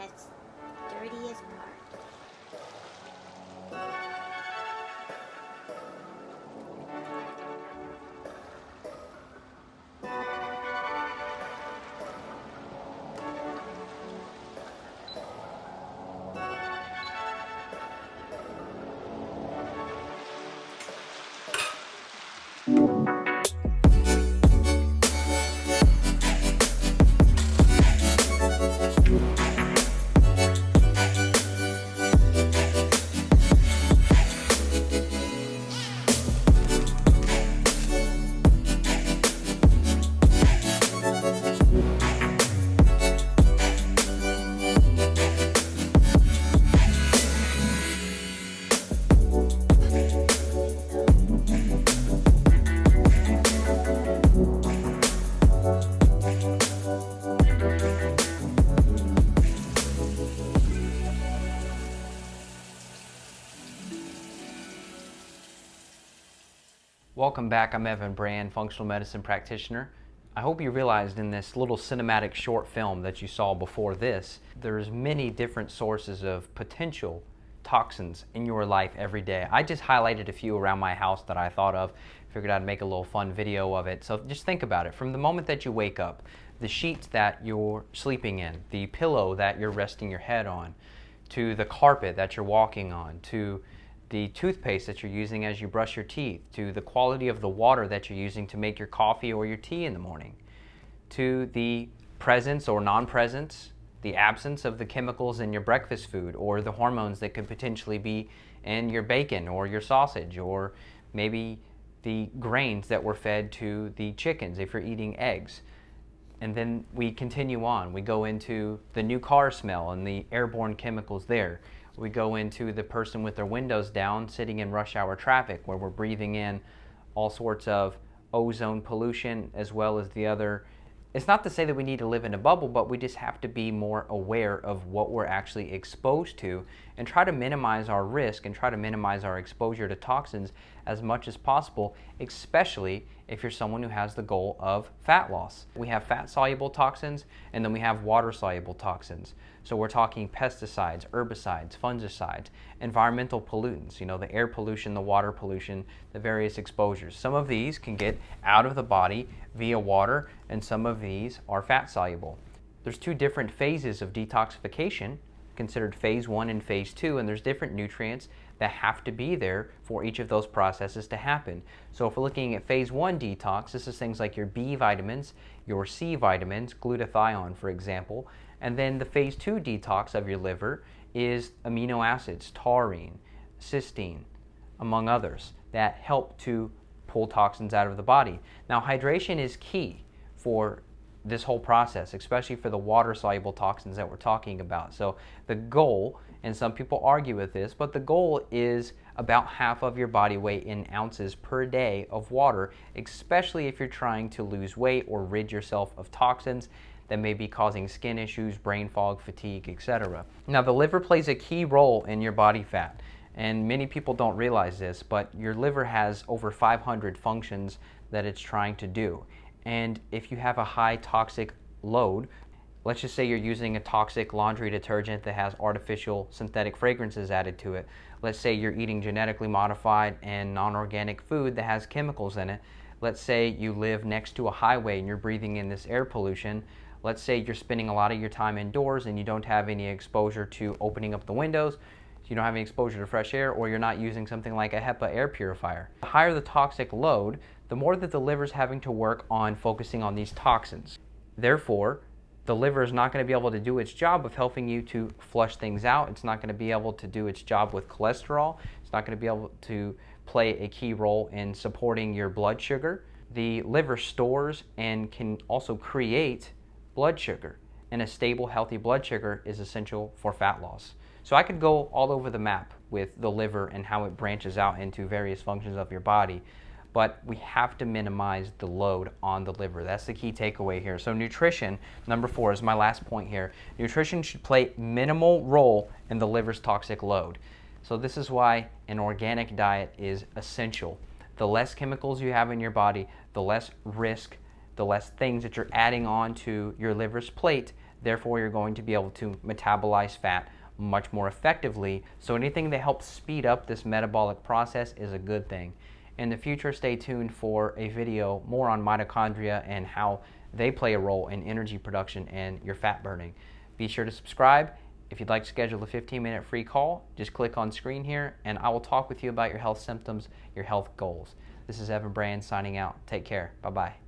its dirtiest part. Welcome back. I'm Evan Brand, functional medicine practitioner. I hope you realized in this little cinematic short film that you saw before this, there's many different sources of potential toxins in your life every day. I just highlighted a few around my house that I thought of, figured I'd make a little fun video of it. So just think about it. From the moment that you wake up, the sheets that you're sleeping in, the pillow that you're resting your head on, to the carpet that you're walking on, to the toothpaste that you're using as you brush your teeth, to the quality of the water that you're using to make your coffee or your tea in the morning, to the presence or non-presence, the absence of the chemicals in your breakfast food or the hormones that could potentially be in your bacon or your sausage, or maybe the grains that were fed to the chickens if you're eating eggs. And then we continue on. We go into the new car smell and the airborne chemicals there. We go into the person with their windows down sitting in rush hour traffic, where we're breathing in all sorts of ozone pollution as well as the other. It's not to say that we need to live in a bubble, but we just have to be more aware of what we're actually exposed to and try to minimize our risk and try to minimize our exposure to toxins as much as possible, especially if you're someone who has the goal of fat loss. We have fat-soluble toxins, and then we have water-soluble toxins. So we're talking pesticides, herbicides, fungicides, environmental pollutants, the air pollution, the water pollution, the various exposures. Some of these can get out of the body via water, and some of these are fat-soluble. There's two different phases of detoxification, considered phase 1 and phase 2, and there's different nutrients that have to be there for each of those processes to happen. So if we're looking at phase 1 detox, this is things like your B vitamins, your C vitamins, glutathione for example, and then the phase 2 detox of your liver is amino acids, taurine, cysteine, among others, that help to pull toxins out of the body. Now hydration is key for this whole process, especially for the water-soluble toxins that we're talking about. So the goal, and some people argue with this, but the goal is about half of your body weight in ounces per day of water, especially if you're trying to lose weight or rid yourself of toxins that may be causing skin issues, brain fog, fatigue, etc. Now the liver plays a key role in your body fat, and many people don't realize this, but your liver has over 500 functions that it's trying to do. And if you have a high toxic load, let's just say you're using a toxic laundry detergent that has artificial synthetic fragrances added to it. Let's say you're eating genetically modified and non-organic food that has chemicals in it. Let's say you live next to a highway and you're breathing in this air pollution. Let's say you're spending a lot of your time indoors and you don't have any exposure to opening up the windows. You don't have any exposure to fresh air, or you're not using something like a HEPA air purifier. The higher the toxic load, the more that the liver's having to work on focusing on these toxins. Therefore, the liver is not going to be able to do its job of helping you to flush things out. It's not going to be able to do its job with cholesterol. It's not going to be able to play a key role in supporting your blood sugar. The liver stores and can also create blood sugar, and a stable, healthy blood sugar is essential for fat loss. So I could go all over the map with the liver and how it branches out into various functions of your body, but we have to minimize the load on the liver. That's the key takeaway here. So nutrition, number 4, is my last point here. Nutrition should play minimal role in the liver's toxic load. So this is why an organic diet is essential. The less chemicals you have in your body, the less risk, the less things that you're adding on to your liver's plate, Therefore, you're going to be able to metabolize fat much more effectively. So anything that helps speed up this metabolic process is a good thing. In the future, stay tuned for a video more on mitochondria and how they play a role in energy production and your fat burning. Be sure to subscribe. If you'd like to schedule a 15-minute free call, just click on screen here and I will talk with you about your health symptoms, your health goals. This is Evan Brand signing out. Take care. Bye-bye.